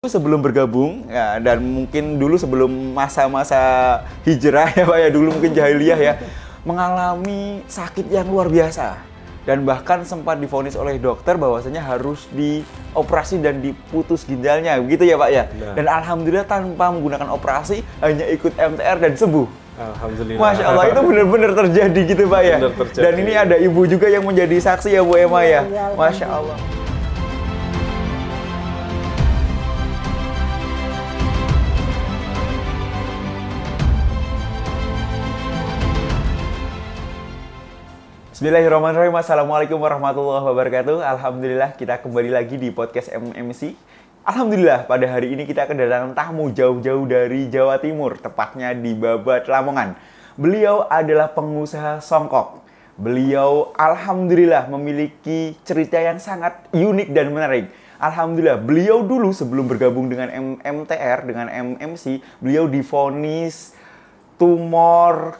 Sebelum bergabung ya, dan mungkin dulu sebelum masa-masa hijrah ya Pak ya, dulu mungkin jahiliyah ya, mengalami sakit yang luar biasa dan bahkan sempat divonis oleh dokter bahwasanya harus dioperasi dan diputus ginjalnya begitu ya Pak ya. Nah. Dan alhamdulillah tanpa menggunakan operasi hanya ikut MTR dan sembuh. Alhamdulillah. Masya Allah, itu benar-benar terjadi gitu Pak ya. Dan ini ada ibu juga yang menjadi saksi ya Bu Emma ya. Masya Allah. Bismillahirrahmanirrahim. Assalamualaikum warahmatullahi wabarakatuh. Alhamdulillah kita kembali lagi di podcast MMC. Alhamdulillah pada hari ini kita kedatangan tamu jauh-jauh dari Jawa Timur, tepatnya di Babat, Lamongan. Beliau adalah pengusaha songkok. Beliau alhamdulillah memiliki cerita yang sangat unik dan menarik. Alhamdulillah, beliau dulu sebelum bergabung dengan MTR, dengan MMC, beliau divonis tumor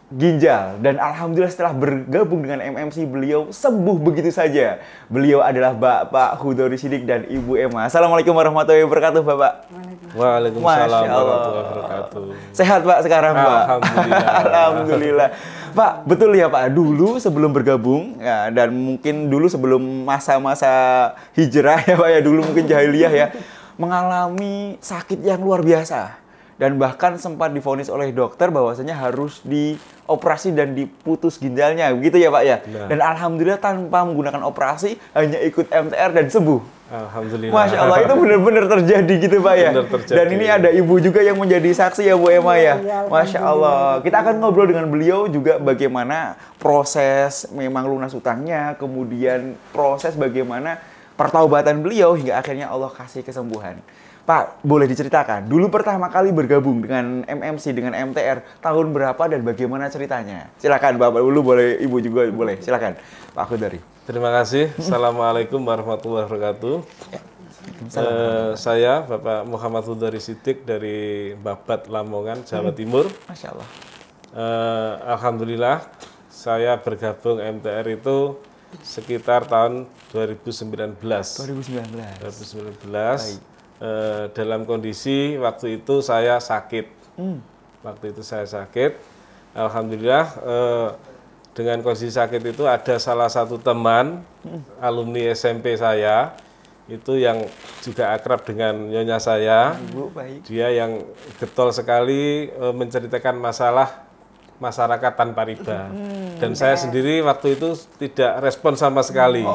ginjal, dan alhamdulillah setelah bergabung dengan MMC beliau sembuh begitu saja. Beliau adalah Bapak Hudori Sidik dan Ibu Emma. Assalamualaikum warahmatullahi wabarakatuh Bapak. Waalaikumsalam warahmatullahi wabarakatuh. Sehat Pak sekarang Pak? Alhamdulillah. Alhamdulillah. Pak, betul ya Pak, dulu sebelum bergabung ya, dan mungkin dulu sebelum masa-masa hijrah ya Pak ya, dulu mungkin jahiliyah ya, mengalami sakit yang luar biasa. Dan bahkan sempat divonis oleh dokter bahwasanya harus dioperasi dan diputus ginjalnya begitu ya Pak ya. Nah. Dan alhamdulillah tanpa menggunakan operasi hanya ikut MTR dan sembuh. Alhamdulillah. Masya Allah, itu benar-benar terjadi gitu Pak ya. Dan ini ada ibu juga yang menjadi saksi ya Bu Emma ya. Masya Allah. Kita akan ngobrol dengan beliau juga bagaimana proses memang lunas utangnya, kemudian proses bagaimana pertaubatan beliau hingga akhirnya Allah kasih kesembuhan. Pak, boleh diceritakan, dulu pertama kali bergabung dengan MMC, dengan MTR, tahun berapa dan bagaimana ceritanya? Silakan Bapak dulu, boleh Ibu juga boleh. Silakan Pak Hudori. Terima kasih. Assalamualaikum warahmatullahi wabarakatuh. Saya Bapak Muhammad Hudori Sidik dari Babat, Lamongan, Jawa Timur. Masya Allah. Alhamdulillah, saya bergabung MTR itu sekitar tahun 2019. 2019. Baik. Dalam kondisi waktu itu saya sakit. Waktu itu saya sakit. Alhamdulillah dengan kondisi sakit itu ada salah satu teman alumni SMP saya itu yang juga akrab dengan nyonya saya. Ibu, baik. Dia yang getol sekali menceritakan masalah masyarakat tanpa riba. Dan saya sendiri waktu itu tidak respon sama sekali.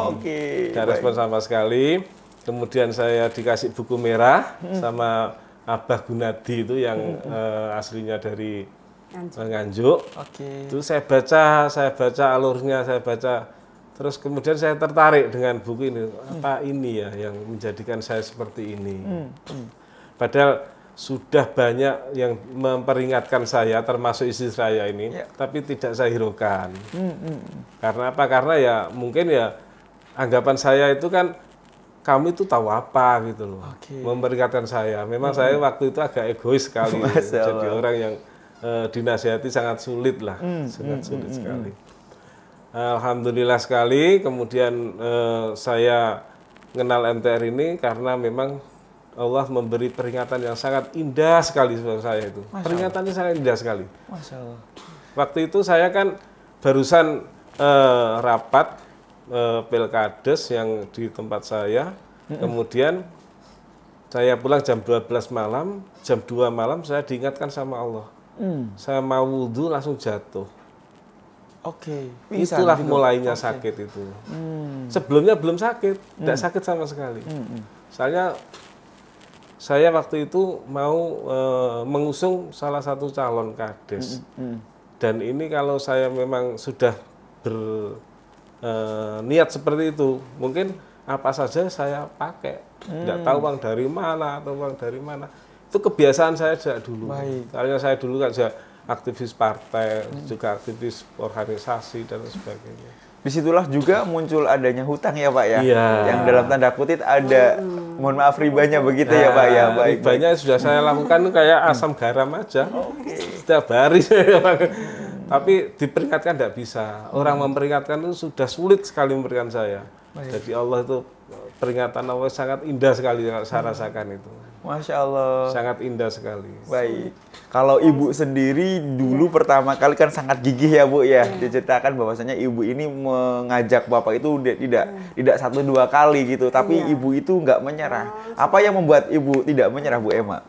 Tidak respon sama sekali. Kemudian saya dikasih buku merah sama Abah Gunadi itu yang aslinya dari Nganjuk. Itu saya baca alurnya, saya baca. Terus kemudian saya tertarik dengan buku ini. Apa ini ya yang menjadikan saya seperti ini? Padahal sudah banyak yang memperingatkan saya, termasuk istri saya ini, tapi tidak saya hiraukan. Karena apa? Karena ya mungkin ya anggapan saya itu kan, kamu itu tahu apa gitu loh, memperingatkan saya. Memang saya waktu itu agak egois sekali, jadi orang yang dinasihati sangat sulit lah, sangat sulit sekali. Alhamdulillah sekali, kemudian saya kenal MTR ini karena memang Allah memberi peringatan yang sangat indah sekali sama saya itu. Peringatannya sangat indah sekali. Masya Allah. Waktu itu saya kan barusan rapat Pelkades yang di tempat saya, kemudian saya pulang jam 12 malam, jam 2 malam saya diingatkan sama Allah. Saya mau wudhu langsung jatuh. Itulah mulainya sakit itu. Sebelumnya belum sakit, tidak sakit sama sekali. Soalnya saya waktu itu mau mengusung salah satu calon kades. Dan ini kalau saya memang sudah niat seperti itu, mungkin apa saja saya pakai, tidak tahu uang dari mana atau uang dari mana. Itu kebiasaan saya sejak dulu. Soalnya saya dulu kan juga aktivis partai, juga aktivis organisasi dan sebagainya. Disitulah juga muncul adanya hutang ya Pak ya, yang dalam tanda kutip ada, mohon maaf ribanya begitu ya Pak ya. Ribanya sudah saya lakukan kayak asam garam aja, setiap hari. Tapi diperingatkan tidak bisa. Orang memperingatkan itu sudah sulit sekali memberikan saya. Jadi Allah itu peringatan Allah sangat indah sekali yang saya rasakan itu. Masya Allah. Sangat indah sekali. Baik. Kalau Ibu sendiri dulu pertama kali kan sangat gigih ya Bu ya. Diceritakan bahwasanya Ibu ini mengajak Bapak itu tidak 1-2 kali gitu. Tapi Ibu itu nggak menyerah. Apa yang membuat Ibu tidak menyerah Bu Emma?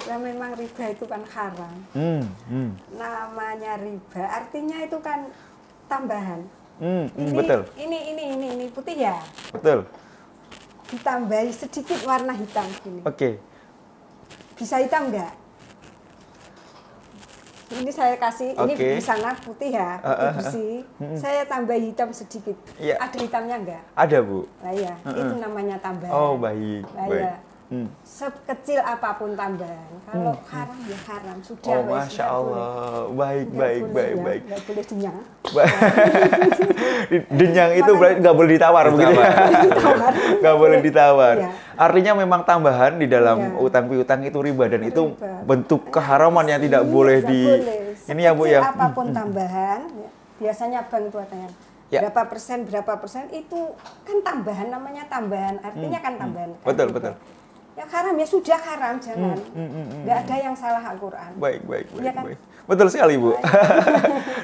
Ya memang riba itu kan haram. Namanya riba, artinya itu kan tambahan. Betul. Ini putih ya. Betul. Ditambahi sedikit warna hitam gini. Oke. Bisa hitam nggak? Ini saya kasih, ini di sana putih ya, putih bersih. Saya tambah hitam sedikit. Ada hitamnya nggak? Ada Bu. Nah ya, itu namanya tambahan. Oh baik. Nah, baik. ya. Sekecil apapun tambahan, kalau haram ya haram sudah. Oh Masya Allah, baik. Nggak boleh dinyang. Dinyang itu berarti nggak boleh ditawar begitu ya? Nggak boleh ditawar. Iya. Artinya memang tambahan di dalam utang piutang itu riba dan itu bentuk keharaman yang tidak boleh boleh. Ini ya Bu ya. Apapun tambahan, ya, biasanya bank itu katanya. Berapa persen itu kan tambahan, namanya tambahan, artinya kan tambahan. Kan Betul, juga. betul. Ya haram ya sudah haram, jangan. Nggak ada yang salah Al-Quran. Baik. Ya kan? Baik. Betul sekali Ibu.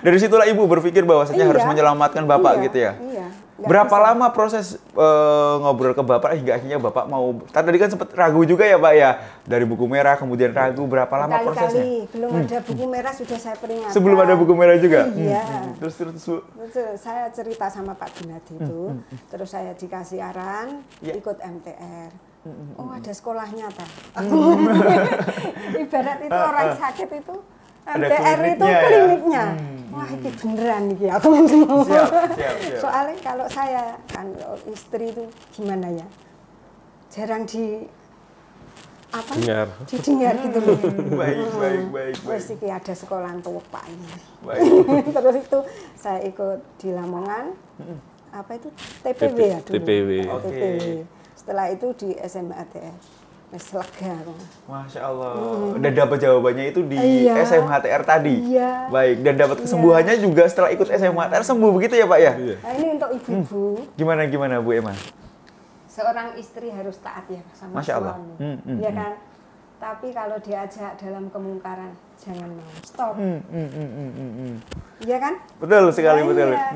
Dari situlah Ibu berpikir bahwasanya harus menyelamatkan Bapak gitu ya. Iya. Berapa lama proses ngobrol ke Bapak hingga akhirnya Bapak mau, tadi kan sempat ragu juga ya Pak ya, dari buku merah kemudian ragu, berapa lama prosesnya? Belum ada buku merah sudah saya peringatkan. Sebelum ada buku merah juga? Iya. Terus Bu? Betul, saya cerita sama Pak Gunadi itu, terus saya dikasih aran ikut MTR. Oh ada sekolahnya tak? Ibarat itu orang sakit itu MTR itu kliniknya. Wah itu beneran nih aku ngomong. Siap. Soalnya kalau saya kan istri itu gimana ya, jarang didengar gitu loh. Baik. Terus iki ada sekolah untuk Pak ini. Baik. Terus itu saya ikut di Lamongan. Apa itu TPW ya dulu. TPW. TPW. Setelah itu di SMHTR. Lega. Masya Allah. Dan dapat jawabannya itu di SMHTR tadi. Iya. Baik. Dan dapat kesembuhannya juga setelah ikut SMHTR sembuh begitu ya Pak ya? Iya. Nah ini untuk ibu-ibu. Gimana Bu Emma? Seorang istri harus taat ya sama Masya Allah. suami. Iya kan? Tapi kalau diajak dalam kemungkaran jangan mau. Stop. Iya kan? Betul sekali, betul. Iya.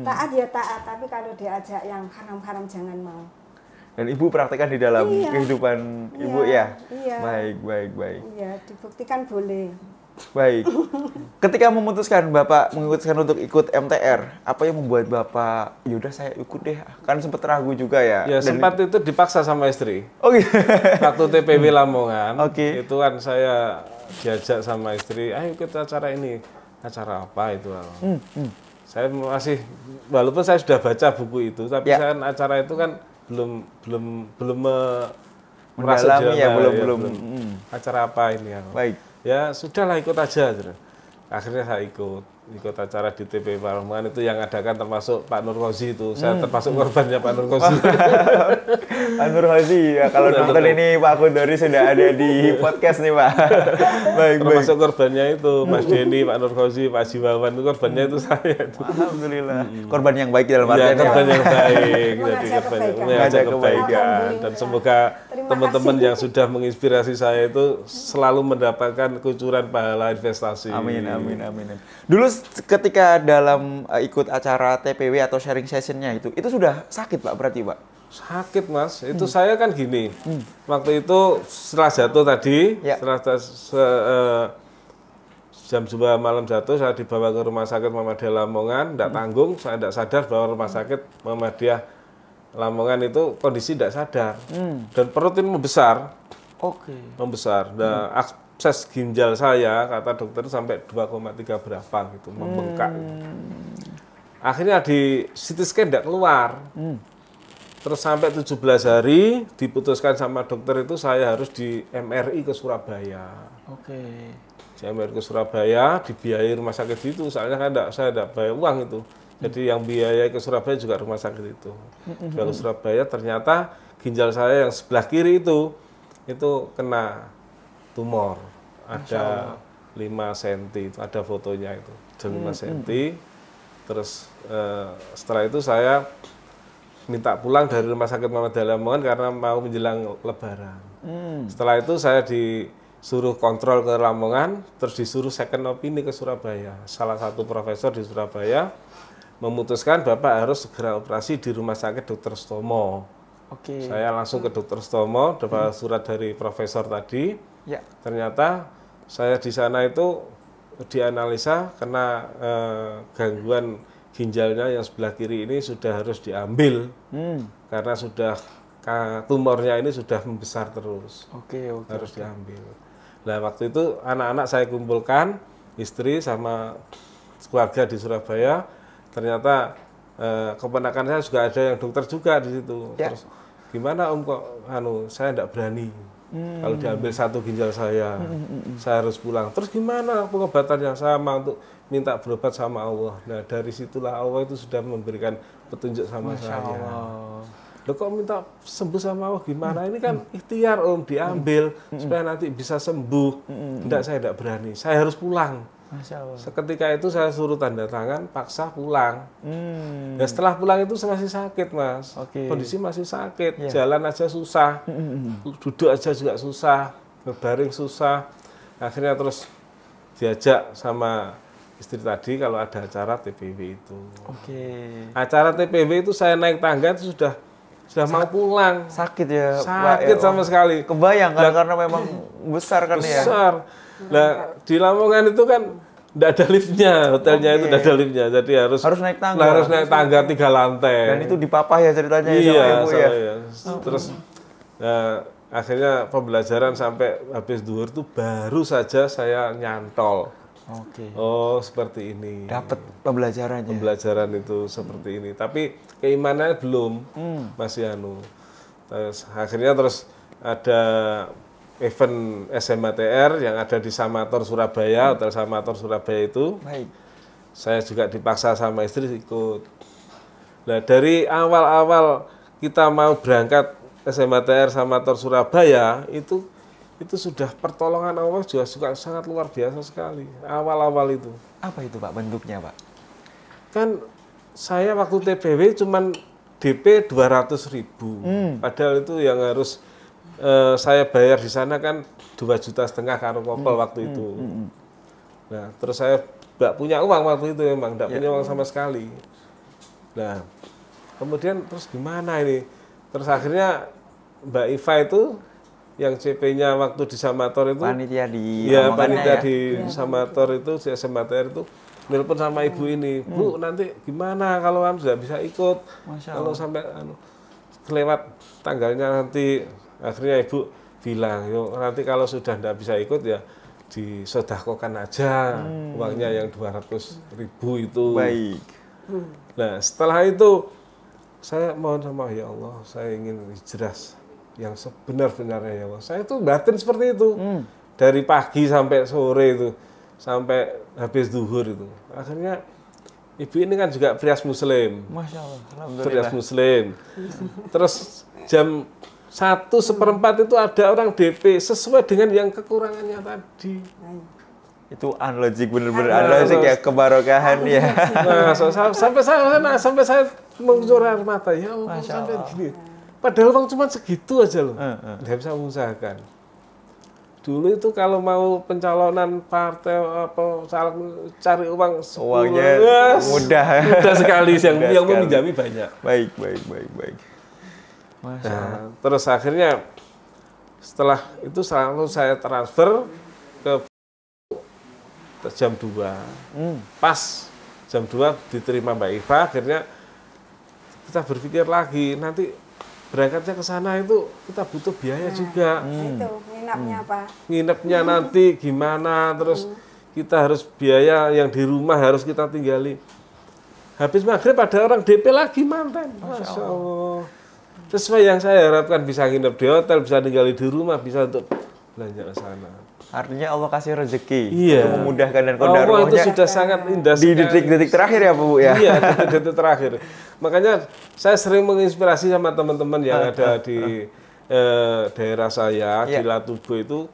Taat ya taat, tapi kalau diajak yang haram-haram jangan mau. Dan Ibu praktekkan di dalam kehidupan Ibu ya? Iya. Baik. Iya, dibuktikan boleh. Baik. Ketika Bapak memutuskan untuk ikut MTR, apa yang membuat Bapak, yaudah saya ikut deh, kan sempat ragu juga ya? Ya sempat itu dipaksa sama istri. Oh iya. Waktu TPW Lamongan, itu kan saya diajak sama istri, ayo ikut acara ini. Acara apa itu? Saya masih, walaupun saya sudah baca buku itu, tapi saya kan acara itu kan belum mendalami ya, belum. Acara apa ini ya? Baik. Ya sudahlah ikut aja. Akhirnya saya ikut acara di TPW Lamongan itu yang adakan termasuk Pak Nur Khozi itu. Saya termasuk korbannya Pak Nur Khozi. Pak Nur Khozi ya, kalau nonton ini Pak Kudori sudah ada di podcast nih Pak. Baik. Termasuk korbannya itu Mas Denny, Pak Nur Khozi, Pak Jiwawan itu korbannya itu saya itu. Alhamdulillah. Korban yang baik dalam artian korban yang baik. Jadi mengajak kebaikan. Dan semoga teman-teman yang sudah menginspirasi saya itu selalu mendapatkan kucuran pahala investasi. Amin. Dulu ketika dalam ikut acara TPW atau sharing sessionnya itu sudah sakit Pak berarti Pak? Sakit Mas, itu saya kan gini, waktu itu setelah jatuh tadi, setelah jam 2 malam jatuh, saya dibawa ke rumah sakit Muhammadiyah Lamongan, tidak tanggung, saya tidak sadar bahwa rumah sakit Muhammadiyah Lamongan itu kondisi tidak sadar, dan perut ini membesar, membesar, akses ginjal saya, kata dokter sampai 2,3 berapa gitu, membengkak. Akhirnya di CT scan tidak keluar. Terus sampai 17 hari diputuskan sama dokter itu saya harus di MRI ke Surabaya. Di MRI ke Surabaya, dibiayai rumah sakit itu, soalnya kan saya tidak bayar uang itu. Jadi yang biaya ke Surabaya juga rumah sakit itu. Ke Surabaya ternyata ginjal saya yang sebelah kiri itu kena tumor. Ada 5 cm, itu ada fotonya itu. Ada 5 cm. Terus setelah itu saya minta pulang dari Rumah Sakit Muhammad Dahlia Lamongan karena mau menjelang Lebaran. Setelah itu saya disuruh kontrol ke Lamongan, terus disuruh second opini ke Surabaya. Salah satu profesor di Surabaya memutuskan Bapak harus segera operasi di Rumah Sakit Dr. Sutomo. Saya langsung ke Dr. Sutomo, dapat surat dari profesor tadi. Ternyata saya di sana itu dianalisa karena gangguan ginjalnya yang sebelah kiri ini sudah harus diambil karena sudah tumornya ini sudah membesar terus. Harus diambil. Nah, waktu itu anak-anak saya kumpulkan, istri sama keluarga di Surabaya. Ternyata keponakan saya juga ada yang dokter juga di situ. Terus gimana Om kok saya enggak berani. Kalau diambil satu ginjal saya harus pulang. Terus gimana pengobatannya? Sama untuk minta berobat sama Allah. Nah, dari situlah Allah itu sudah memberikan petunjuk sama saya. Loh kok minta sembuh sama Allah gimana? Ini kan ikhtiar Om, diambil supaya nanti bisa sembuh. Enggak, saya enggak berani. Saya harus pulang. Seketika itu saya suruh tanda tangan, paksa pulang. Dan setelah pulang itu saya masih sakit, Mas. Kondisi masih sakit, jalan aja susah, duduk aja juga susah, berbaring susah. Akhirnya terus diajak sama istri tadi kalau ada acara TPW itu. Acara TPW itu saya naik tangga itu sudah mau pulang. Sakit ya, sakit sama sekali. Kebayang kan karena memang besar kan ya. Besar. Nah, di Lamongan itu kan tidak ada liftnya, hotelnya itu tidak ada liftnya, jadi harus naik tangga. Harus naik tangga 3 lantai. Dan itu dipapah ya ceritanya sama ibu ya. Terus akhirnya pembelajaran sampai habis zuhur itu baru saja saya nyantol. Oh, seperti ini. Dapat pembelajarannya. Pembelajaran itu seperti ini. Tapi keimanannya belum, masih Terus akhirnya terus ada event SMATR yang ada di Samator Surabaya, Hotel Samator Surabaya itu. Saya juga dipaksa sama istri ikut. Nah, dari awal-awal kita mau berangkat SMATR Samator Surabaya itu sudah pertolongan Allah juga sangat luar biasa sekali. Awal-awal itu. Apa itu Pak bentuknya Pak? Kan saya waktu TPW cuman DP 200.000. Padahal itu yang harus saya bayar di sana kan 2,5 juta karo kopel waktu itu. Nah, terus saya nggak punya uang waktu itu memang, nggak punya uang sama sekali. Nah, kemudian terus gimana ini? Terus akhirnya Mbak Iva itu yang CP-nya waktu di Samator itu panitia di panitia di Samator itu di SMATR itu nelpon sama ibu ini, Bu nanti gimana kalau sudah bisa ikut, kalau sampai kelewat tanggalnya nanti. Akhirnya ibu bilang, yuk nanti kalau sudah tidak bisa ikut ya disedekahkan aja uangnya yang 200.000 itu. Nah, setelah itu saya mohon sama ya Allah, saya ingin hijrah yang sebenar-benarnya ya Allah. Saya itu batin seperti itu. Dari pagi sampai sore itu, sampai habis zuhur itu. Akhirnya ibu ini kan juga prias muslim. Masya Allah, alhamdulillah. Prias muslim. Terus jam 1/4 itu ada orang DP sesuai dengan yang kekurangannya tadi. Itu unlogic, bener-bener unlogic ya, kebarokahan ya. Nah, sampai saya mengucur air mata ya Allah, sampai gini. Padahal uang cuma segitu aja loh, nggak bisa mengusahakan. Dulu itu kalau mau pencalonan partai apa cari uangnya mudah sekali, yang meminjami banyak. Baik. Nah, terus akhirnya setelah itu selalu saya transfer ke jam 2. Pas jam 2 diterima Mbak Iva, akhirnya kita berpikir lagi, nanti berangkatnya ke sana itu kita butuh biaya juga. Itu nginapnya apa? Nginepnya nanti gimana, terus kita harus biaya yang di rumah harus kita tinggali. Habis maghrib ada orang DP lagi mantan. Masya Allah. Sesuai yang saya harapkan, bisa nginep di hotel, bisa tinggal di rumah, bisa untuk belanja ke sana. Artinya Allah kasih rezeki untuk memudahkan dan qadarullah. Allah itu sudah sangat indah di detik-detik terakhir ya Bu ya. Iya, detik-detik terakhir. Makanya saya sering menginspirasi sama teman-teman yang ada di daerah saya di Latubo itu.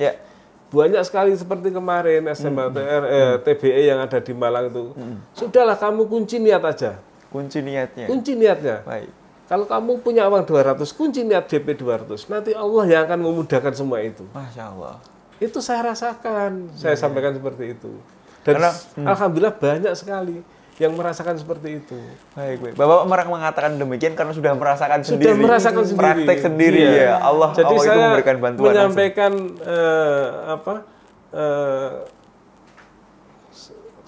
Banyak sekali seperti kemarin SMATR, TBE yang ada di Malang itu. Sudahlah kamu kunci niat aja. Kunci niatnya. Kunci niatnya. Baik. Kalau kamu punya uang 200, kunci niat DP 200. Nanti Allah yang akan memudahkan semua itu. Masya Allah. Itu saya rasakan, saya sampaikan seperti itu. Dan alhamdulillah banyak sekali yang merasakan seperti itu. Baik. Bapak mengatakan demikian karena sudah merasakan sendiri. Sudah merasakan sendiri. Praktek sendiri ya. Allah, jadi Allah saya itu memberikan bantuan menyampaikan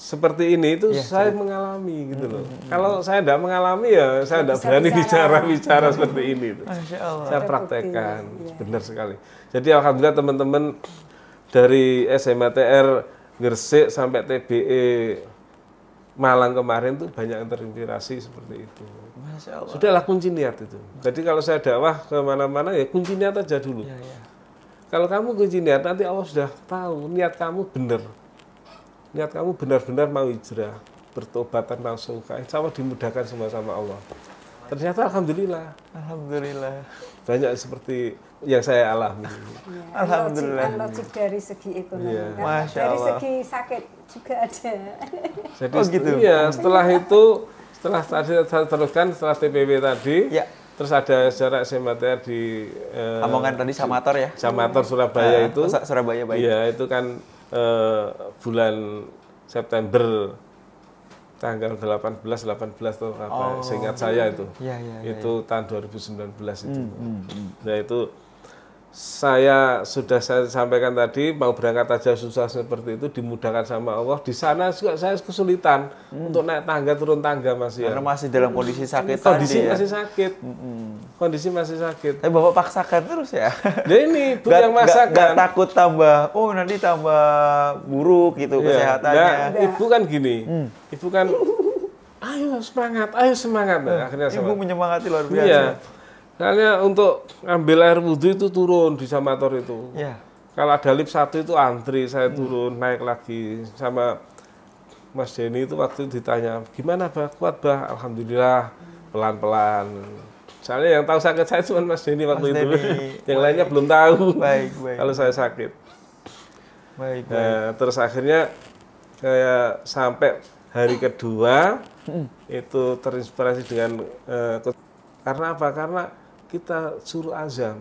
seperti ini itu saya mengalami gitu loh. Kalau saya tidak mengalami ya saya tidak berani bicara seperti ini. Masya Allah. Saya praktekkan, benar sekali. Jadi alhamdulillah teman-teman dari SMATR Gresik sampai TBE Malang kemarin tuh banyak yang terinspirasi seperti itu. Masya Allah. Sudahlah kunci niat itu. Jadi kalau saya dakwah kemana-mana ya kunci niat aja dulu. Kalau kamu kunci niat nanti Allah sudah tahu niat kamu benar. Niat kamu benar-benar mau hijrah, bertobatan nasuha, insya Allah dimudahkan semua sama Allah. Ternyata alhamdulillah. Alhamdulillah. Banyak seperti yang saya alami. Ya, alhamdulillah. Logik dari segi ekonomi. Ya. Masya dari Allah. segi sakit juga ada. Jadi gitu. Iya, setelah itu, setelah tadi saya teruskan setelah TPW tadi, terus ada jarak SMATR di Amongan tadi Samator ya? Samator Surabaya itu. Surabaya baik. Iya, itu kan bulan September tanggal 18 atau apa, seingat saya itu. Itu tahun 2019 itu. Nah, itu saya sudah saya sampaikan tadi, mau berangkat aja susah seperti itu, dimudahkan sama Allah. Di sana juga saya kesulitan untuk naik tangga, turun tangga masih. Karena masih dalam kondisi sakit kondisi tadi masih sakit. Kondisi masih sakit. Tapi Bapak paksakan terus ya? Nah ini Bu yang masakan. Gak takut tambah, nanti tambah buruk gitu kesehatannya. Nah, Ibu kan gini, Ibu kan, ayo semangat. Nah, akhirnya Ibu menyemangati luar biasa. Iya. Soalnya untuk ambil air wudhu itu turun di Samator itu. Kalau ada lift 1 itu antri, saya turun, naik lagi. Sama Mas Denny itu waktu itu ditanya, gimana Bah, kuat Bah? Alhamdulillah, pelan-pelan. Soalnya yang tahu sakit saya cuma Mas Denny waktu itu. Yang lainnya belum tahu kalau saya sakit. Nah, terus akhirnya saya sampai hari kedua itu terinspirasi dengan karena apa? Karena kita suruh azam.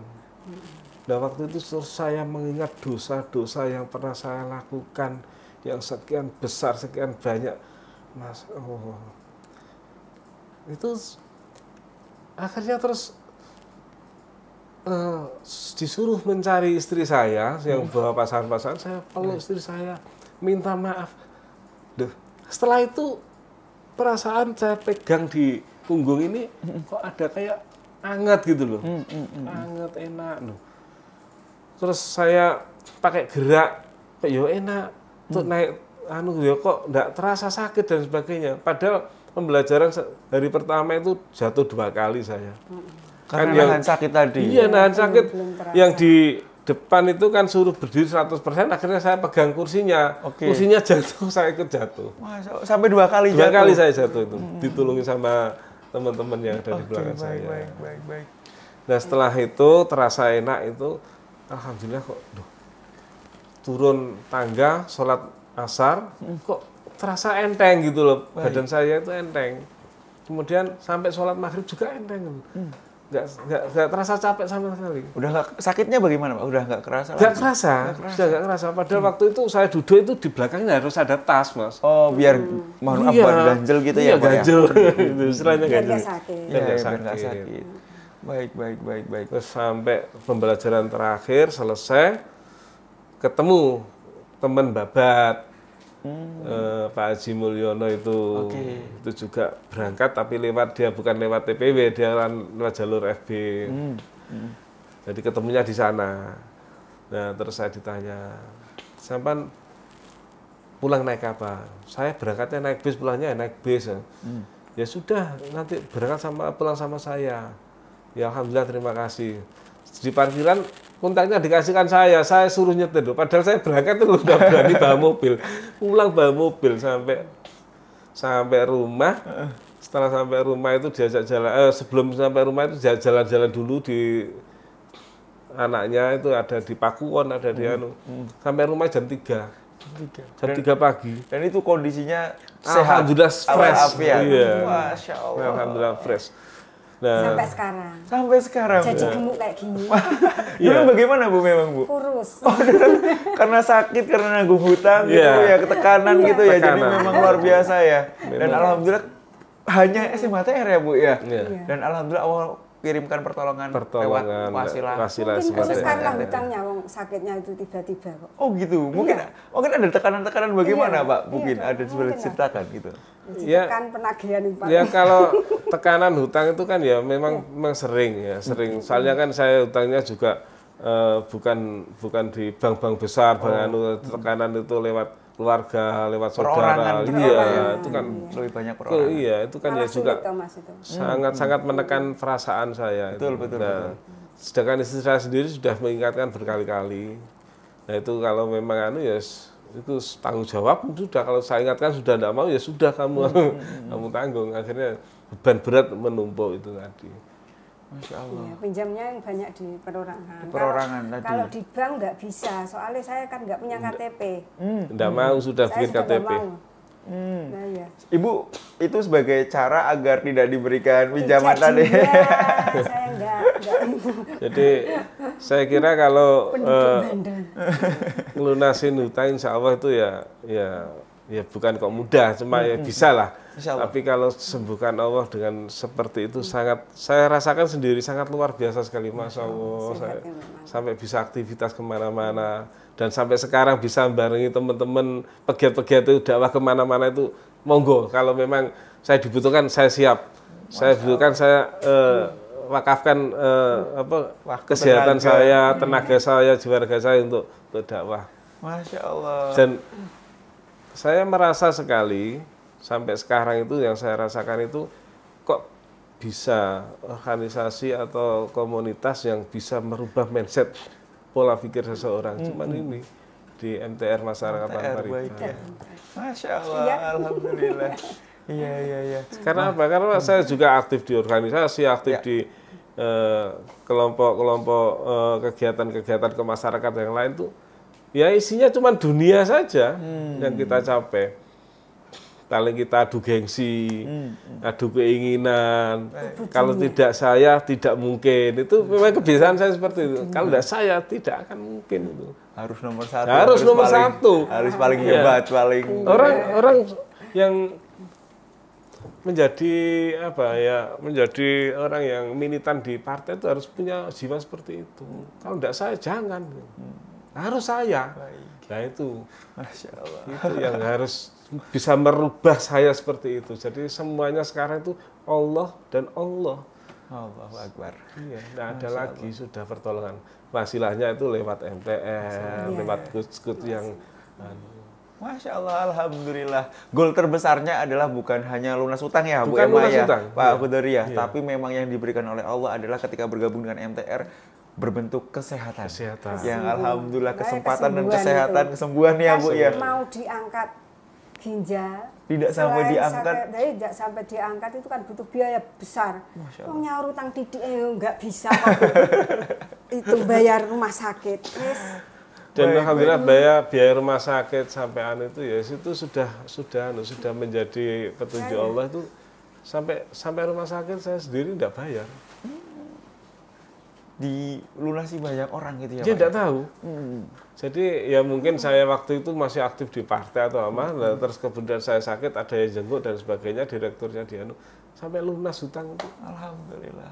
Nah waktu itu saya mengingat dosa-dosa yang pernah saya lakukan yang sekian besar, sekian banyak, Mas. Itu akhirnya terus disuruh mencari istri saya yang bawa pasangan-pasangan. Saya peluk istri saya, minta maaf. Setelah itu perasaan saya pegang di punggung ini kok ada kayak anget gitu loh, anget enak loh. Terus saya pakai gerak, enak, untuk naik kok nggak terasa sakit dan sebagainya. Padahal pembelajaran hari pertama itu jatuh 2 kali saya. Karena nahan sakit tadi. Iya, nahan sakit. Yang di depan itu kan suruh berdiri 100%, akhirnya saya pegang kursinya. Kursinya jatuh, saya ikut jatuh. Sampai 2 kali jatuh. 2 kali saya jatuh itu, ditulungi sama teman-teman yang ada di belakang saya. Baik. Nah setelah itu terasa enak itu, alhamdulillah kok turun tangga, sholat asar, kok terasa enteng gitu loh, badan saya itu enteng. Kemudian sampai sholat maghrib juga enteng. Nggak terasa capek sama sekali. Udah sakitnya bagaimana Pak? Udah nggak kerasa? Nggak kerasa. Padahal waktu itu saya duduk itu di belakangnya harus ada tas, Mas. Oh, biar mohon maaf ganjel gitu ya Pak? Ganjel. Istilahnya ganjel. Biar nggak sakit. Baik. Terus sampai pembelajaran terakhir selesai, ketemu teman babat. Pak Haji Mulyono itu juga berangkat tapi dia bukan lewat TPW, dia lewat jalur FB. Jadi ketemunya di sana. Nah terus saya ditanya, sampan pulang naik apa? Saya berangkatnya naik bis, pulangnya naik bis. Ya sudah, nanti berangkat pulang sama saya. Ya alhamdulillah, terima kasih. Di parkiran kontaknya dikasihkan saya suruh nyetir. Padahal saya berangkat itu udah berani bawa mobil, pulang bawa mobil sampai rumah. Setelah sampai rumah itu diajak jalan, sebelum sampai rumah itu jalan-jalan dulu di anaknya itu ada di Pakuwon, ada di sampai rumah jam 3. Jam 3 pagi. Dan itu kondisinya sehat. Alhamdulillah fresh. Iya. Masya Allah. Alhamdulillah fresh. Sampai sekarang. Sampai sekarang. Jadi gemuk kayak gini. Dulu bagaimana Bu memang Bu? Kurus. Oh, karena sakit, karena nanggung hutang gitu ya, ketekanan gitu ya. Jadi memang luar biasa ya. Dan alhamdulillah hanya SMHTR ya Bu ya. Dan alhamdulillah Allah kirimkan pertolongan lewat wasilah mungkin karena hutangnya, sakitnya itu tiba-tiba kok. Oh gitu, mungkin ada tekanan-tekanan bagaimana Pak? Mungkin ada ceritakan gitu. Tekan penagihan Pak. Ya kalau tekanan hutang itu kan ya memang sering. Soalnya kan saya hutangnya juga bukan di bank-bank besar, tekanan itu lewat keluarga, lewat saudara, itu kan lebih banyak perorangan. Iya, itu kan ya juga sangat menekan perasaan saya. Betul. Sedangkan istri saya sendiri sudah mengingatkan berkali-kali. Nah itu kalau memang itu tanggung jawab sudah. Kalau saya ingatkan sudah tidak mau ya sudah kamu tanggung. Akhirnya beban berat menumpuk itu tadi. Masya Allah. Iya, pinjamnya yang banyak di perorangan. Tadi. Kalau di bank nggak bisa, soalnya saya kan nggak punya KTP. Nggak mau sudah bikin KTP. Nah, ya. Ibu itu sebagai cara agar tidak diberikan pinjaman tadi. Saya nggak. Jadi saya kira kalau ngelunasin hutang insya Allah itu ya bukan kok mudah, cuma ya bisa lah. Tapi kalau sembuhkan Allah dengan seperti itu saya rasakan sendiri sangat luar biasa sekali, Masya Allah. Saya sampai bisa aktivitas kemana-mana dan sampai sekarang bisa barengi teman-teman pegiat-pegiat itu dakwah kemana-mana itu monggo. Kalau memang saya dibutuhkan saya siap. Saya butuhkan saya wakafkan kesehatan saya, tenaga saya, jiwa raga saya untuk dakwah. Masya Allah. Dan saya merasa sekali sampai sekarang itu yang saya rasakan itu kok bisa organisasi atau komunitas yang bisa merubah mindset pola pikir seseorang. Cuman ini di MTR Masyarakat Tanpa Riba. Masya Allah, alhamdulillah. Iya. Karena apa? Karena saya juga aktif di organisasi, aktif di kelompok-kelompok kegiatan-kegiatan kemasyarakatan yang lain tuh. Ya isinya cuma dunia saja yang kita capai. Paling kita adu gengsi, adu keinginan. Kalau tidak saya, tidak mungkin. Itu memang kebiasaan saya seperti itu. Kalau tidak saya, tidak akan mungkin itu. Harus nomor satu. Harus nomor satu. Harus paling hebat, paling. Orang yang menjadi menjadi orang yang militan di partai itu harus punya jiwa seperti itu. Kalau tidak saya, jangan. Harus saya. Nah itu, Masya Allah. Itu yang harus bisa merubah saya seperti itu. Jadi semuanya sekarang itu Allah dan Allah. Allahu Akbar. Iya, tidak ada lagi sudah pertolongan. Wasilahnya itu lewat MTR, lewat kut yang. Masya Allah, alhamdulillah. Goal terbesarnya adalah bukan hanya lunas utang ya, Bu Bukan Emma lunas ya, utang. Pak Khudari ya. Tapi memang yang diberikan oleh Allah adalah ketika bergabung dengan MTR berbentuk kesehatan. Yang alhamdulillah kesempatan dan kesehatan, kesembuhan ya Bu ya. Mau diangkat ginjal, tidak sampai diangkat. Tidak sampai diangkat itu kan butuh biaya besar. Oh, nyaur utang didik nggak bisa itu bayar rumah sakit. Dan alhamdulillah biaya rumah sakit sampai itu ya itu sudah menjadi petunjuk Allah itu sampai rumah sakit saya sendiri tidak bayar. Dilunasi banyak orang gitu ya, dia Pak? tidak tahu. Jadi ya mungkin saya waktu itu masih aktif di partai atau apa, terus kemudian saya sakit, ada yang jenguk dan sebagainya, direkturnya sampai lunas hutang itu. Alhamdulillah.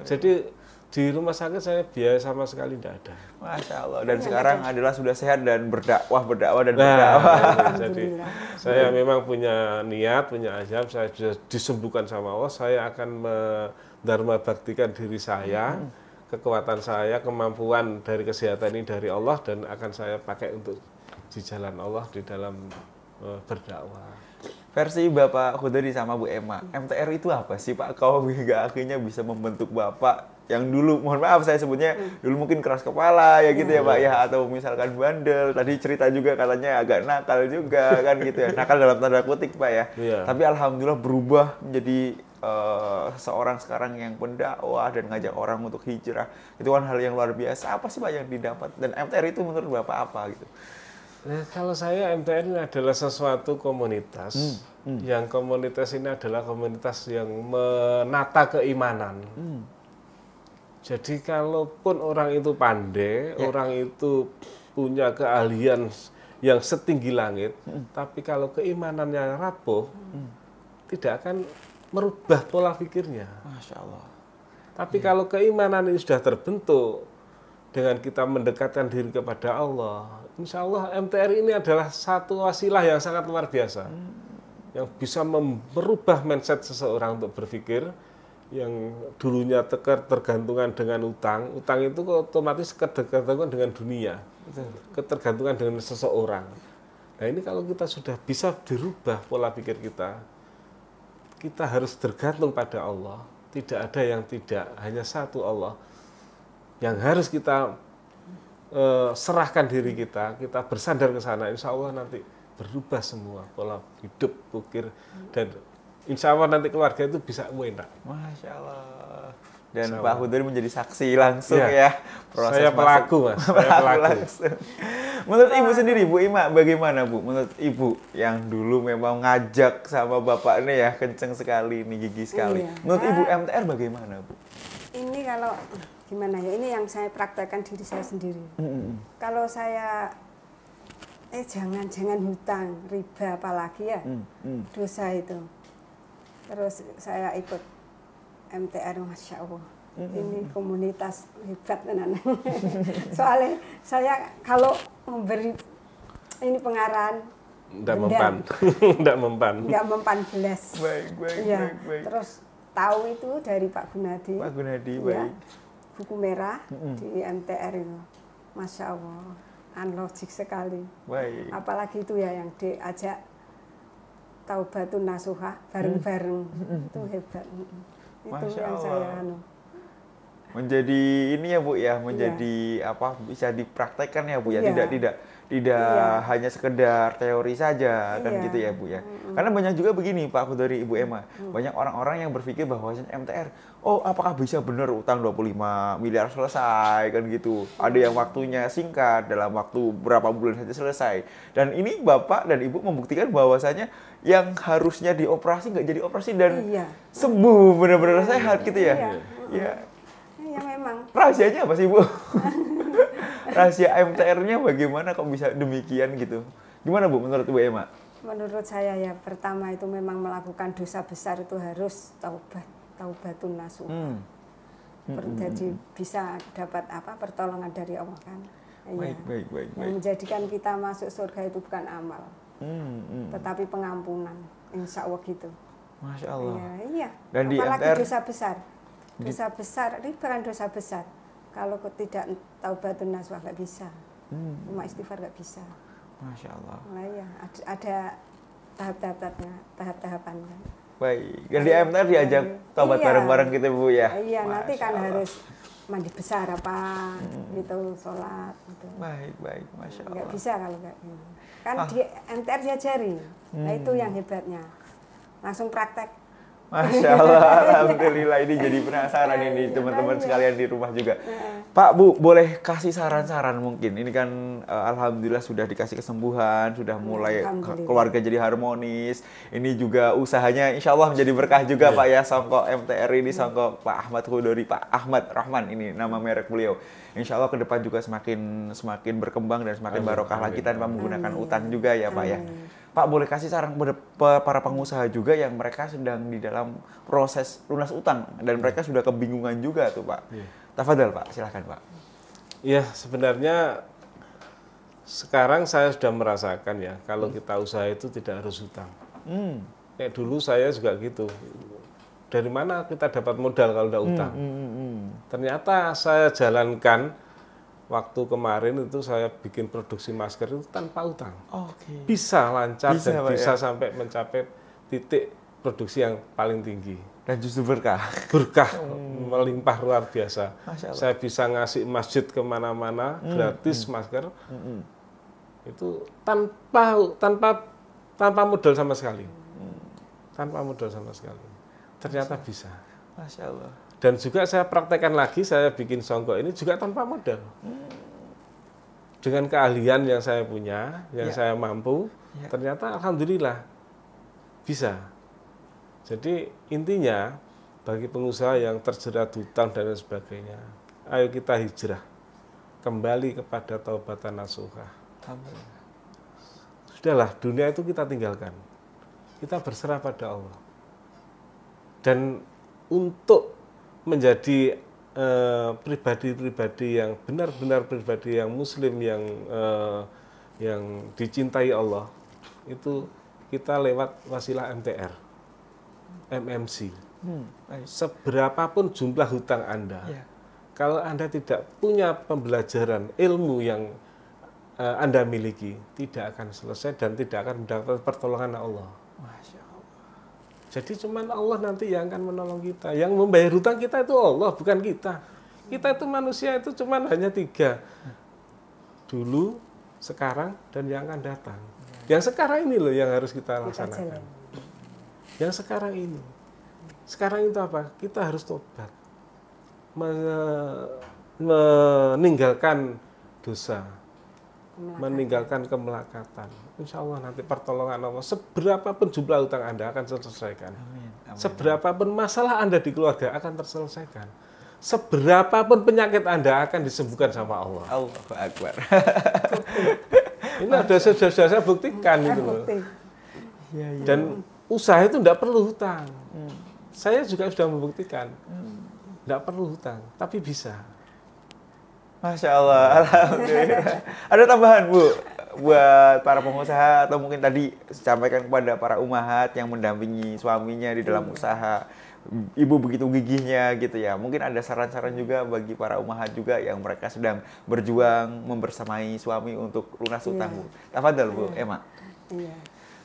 Jadi di rumah sakit saya biaya sama sekali tidak ada. Masya Allah. Dan sekarang adalah sudah sehat dan berdakwah. Jadi saya memang punya niat, punya azam, saya sudah disembuhkan sama Allah, saya akan dharma baktikan diri saya, kekuatan saya, kemampuan dari kesehatan ini dari Allah, dan akan saya pakai untuk di jalan Allah di dalam berdakwah. Versi Bapak Khudari sama Bu Emma, MTR itu apa sih Pak? Kau hingga akhirnya bisa membentuk Bapak yang dulu, mohon maaf saya sebutnya, dulu mungkin keras kepala ya gitu ya Pak ya, atau misalkan bandel, tadi cerita juga katanya agak nakal juga kan gitu ya, nakal dalam tanda kutip Pak ya. Tapi alhamdulillah berubah menjadi seorang sekarang yang pendakwah dan ngajak orang untuk hijrah. Itu kan hal yang luar biasa. Apa sih Pak yang didapat? Dan MTR itu menurut Bapak apa gitu? Nah, kalau saya MTR ini adalah sesuatu komunitas yang komunitas ini adalah komunitas yang menata keimanan. Jadi kalaupun orang itu pandai, orang itu punya keahlian yang setinggi langit, tapi kalau keimanannya rapuh, tidak akan merubah pola pikirnya. Masya Allah. Tapi kalau keimanan ini sudah terbentuk, dengan kita mendekatkan diri kepada Allah, insya Allah MTR ini adalah satu wasilah yang sangat luar biasa, yang bisa merubah mindset seseorang untuk berpikir, yang dulunya ketergantungan dengan utang itu otomatis ketergantungan dengan dunia, ketergantungan dengan seseorang. Nah ini kalau kita sudah bisa dirubah pola pikir kita harus tergantung pada Allah. Tidak ada yang tidak, hanya satu Allah yang harus kita serahkan diri kita bersandar ke sana. Insya Allah nanti berubah semua pola hidup, pikir, dan insya Allah nanti keluarga itu bisa enak. Masya Allah. Dan Pak Hudori menjadi saksi langsung ya proses saya pelaku, Mas. Saya pelaku. Menurut Ibu sendiri, Bu Ima, bagaimana Bu? Menurut Ibu yang dulu memang ngajak sama Bapak ini ya, kenceng sekali, ini gigi sekali. Menurut Ibu MTR bagaimana Bu? Ini kalau gimana ya, ini yang saya praktekkan diri saya sendiri. Kalau saya jangan hutang, riba apalagi ya, dosa itu. Terus saya ikut MTR, Masya Allah. Ini komunitas hebat tenan. Soalnya saya kalau memberi ini pengarahan, Enggak mempan belas. Baik. Terus tahu itu dari Pak Gunadi. Pak Gunadi, ya, baik. Buku merah di MTR itu. Masya Allah, unlogik sekali. Baik. Apalagi itu ya yang diajak Taubatun Nasuha bareng-bareng. Itu hebat. Itu Masya yang Allah. saya Menjadi ini ya Bu ya, menjadi apa, bisa dipraktekkan ya Bu ya, tidak hanya sekedar teori saja kan gitu ya Bu ya. Karena banyak juga begini Pak Hudori, Ibu Emma, banyak orang-orang yang berpikir bahwa MTR, oh apakah bisa benar utang 25 miliar selesai kan gitu. Ada yang waktunya singkat, dalam waktu berapa bulan saja selesai. Dan ini Bapak dan Ibu membuktikan bahwasanya yang harusnya dioperasi nggak jadi operasi dan sembuh, benar-benar sehat gitu ya. Iya. Ya memang. Rahasianya apa sih Bu? Rahasia MTR-nya bagaimana kok bisa demikian gitu? Gimana Bu menurut Bu Emma? Menurut saya ya pertama itu memang melakukan dosa besar itu harus taubatun nasuha. Jadi bisa dapat pertolongan dari Allah kan. Baik. Yang menjadikan kita masuk surga itu bukan amal, tetapi pengampunan. Insya Allah gitu. Masya Allah. Iya. Dan di apalagi MTR dosa besar. Dosa besar, ini bukan dosa besar. Kalau tidak taubatun nasuha nggak bisa. Cuma istighfar nggak bisa. Masya Allah. Nah, iya, ada tahap-tahapannya. Baik. Dan di MTR diajak taubat bareng-bareng gitu Bu ya? Iya, nanti kan harus mandi besar apa, gitu, sholat. Gitu. Baik. Masya Allah. Nggak bisa kalau nggak gitu. Kan di MTR diajari. Nah itu yang hebatnya. Langsung praktek. Masya Allah, alhamdulillah, ini jadi penasaran ini teman-teman sekalian di rumah juga. Pak, Bu, boleh kasih saran-saran mungkin? Ini kan alhamdulillah sudah dikasih kesembuhan, sudah mulai keluarga jadi harmonis. Ini juga usahanya insya Allah menjadi berkah juga Pak ya, Songkok MTR ini, Songkok Pak Ahmad Hudori, Pak Ahmad Rahman, ini nama merek beliau. Insya Allah ke depan juga semakin berkembang dan semakin barokah lagi tanpa menggunakan utang juga ya Pak ya. Pak, boleh kasih saran kepada para pengusaha juga yang mereka sedang di dalam proses lunas utang dan mereka sudah kebingungan juga tuh Pak. Tafadhal Pak, silakan Pak. Iya, sebenarnya sekarang saya sudah merasakan ya, kalau kita usaha itu tidak harus utang. Kayak dulu saya juga gitu. Dari mana kita dapat modal kalau udah utang? Ternyata saya jalankan. Waktu kemarin itu saya bikin produksi masker itu tanpa utang. Bisa lancar dan bisa sampai mencapai titik produksi yang paling tinggi. Dan justru berkah. Berkah, melimpah luar biasa. Saya bisa ngasih masjid kemana-mana, gratis masker. Itu tanpa modal sama sekali. Tanpa modal sama sekali. Ternyata bisa. Masya Allah. Dan juga saya praktekkan lagi, saya bikin songkok ini juga tanpa modal. Dengan keahlian yang saya punya, yang saya mampu, ternyata alhamdulillah Bisa. Jadi intinya bagi pengusaha yang terjerat hutang dan lain sebagainya, ayo kita hijrah kembali kepada taubatan nasuha. Sudahlah, dunia itu kita tinggalkan. Kita berserah pada Allah. Dan untuk menjadi pribadi-pribadi yang benar-benar pribadi yang muslim, yang dicintai Allah, itu kita lewat wasilah MTR, MMC. Seberapapun jumlah hutang Anda, kalau Anda tidak punya pembelajaran ilmu yang Anda miliki, tidak akan selesai dan tidak akan mendapat pertolongan Allah. Masya Allah. Jadi cuman Allah nanti yang akan menolong kita. Yang membayar hutang kita itu Allah, bukan kita. Kita itu manusia itu cuman hanya 3. Dulu, sekarang, dan yang akan datang. Yang sekarang ini loh yang harus kita laksanakan. Yang sekarang ini. Sekarang itu apa? Kita harus tobat. Meninggalkan dosa. Meninggalkan kemelakatan. Insya Allah nanti pertolongan Allah. Seberapapun jumlah hutang Anda akan terselesaikan. Amin. Amin. Seberapapun masalah Anda di keluarga akan terselesaikan. Seberapapun penyakit Anda akan disembuhkan sama Allah. Allahu Akbar. Ini ada sudah saya buktikan itu loh. Dan usaha itu tidak perlu hutang. Saya juga sudah membuktikan. Tidak perlu hutang, tapi bisa. Masya Allah, alhamdulillah. Ada tambahan Bu, buat para pengusaha atau mungkin tadi sampaikan kepada para ummahat yang mendampingi suaminya di dalam usaha, ibu begitu gigihnya gitu ya. Mungkin ada saran-saran juga bagi para ummahat juga yang mereka sedang berjuang membersamai suami untuk lunas hutang Bu. Tafadhol Bu, Emma. Iya,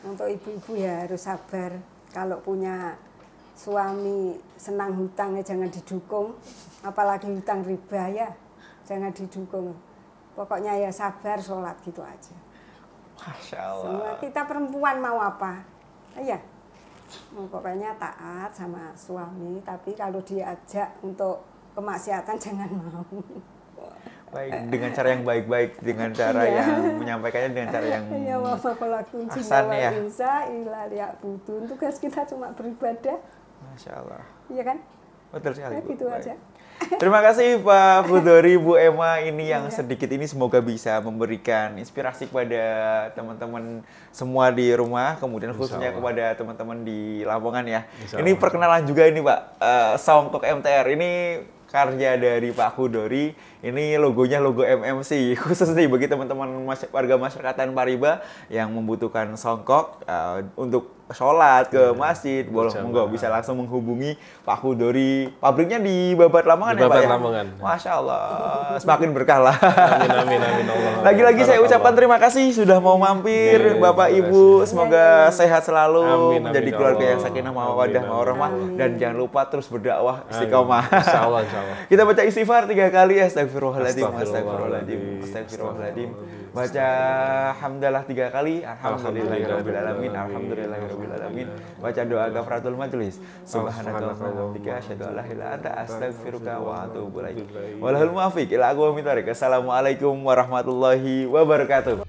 untuk ibu-ibu ya harus sabar. Kalau punya suami senang hutangnya jangan didukung, apalagi hutang riba ya. Jangan didukung. Pokoknya ya sabar, sholat gitu aja. Masya Allah. Semua kita perempuan mau apa? Iya. Pokoknya taat sama suami, tapi kalau diajak untuk kemaksiatan jangan mau. Baik, dengan cara yang baik-baik, dengan cara yang menyampaikannya dengan cara yang ya mama kalau ahsan ya. Tugas kita cuma beribadah. Masya Allah. Iya kan? Betul sekali. Ya, gitu aja. Terima kasih Pak Budori, Bu Emma, ini yang sedikit ini semoga bisa memberikan inspirasi kepada teman-teman semua di rumah, kemudian khususnya kepada teman-teman di Lamongan ya. Ini perkenalan juga ini Pak, Songkok MTR ini karya dari Pak Budori, ini logonya logo MMC, khusus nih bagi teman-teman warga masyarakat Tanpa Riba yang membutuhkan songkok untuk sholat ke masjid, boleh monggo bisa langsung menghubungi Pak Budori. Pabriknya di Babat Lamongan ya Pak ya? Lamongan. Masya Allah, semakin berkah lah. Amin Allah. Lagi-lagi saya ucapkan terima kasih sudah mau mampir Bapak Ibu, semoga sehat selalu, menjadi keluarga yang sakinah mawaddah warahmah, dan jangan lupa terus berdakwah istiqomah. Insya Allah. Kita baca istighfar 3 kali, astagfirullahaladzim, astagfirullahaladzim, astagfirullahaladzim. Baca hamdalah 3 kali, alhamdulillahirrahmanirrahim, alhamdulillahirrahmanirrahim. Baca doa kafaratul majlis, subhanallah wa bihamdika asyhadu an la ilaha illa anta astaghfiruka wa atubu ilaik. Walahul muwaffiq ila aqwamit thoriq. Assalamualaikum warahmatullahi wabarakatuh.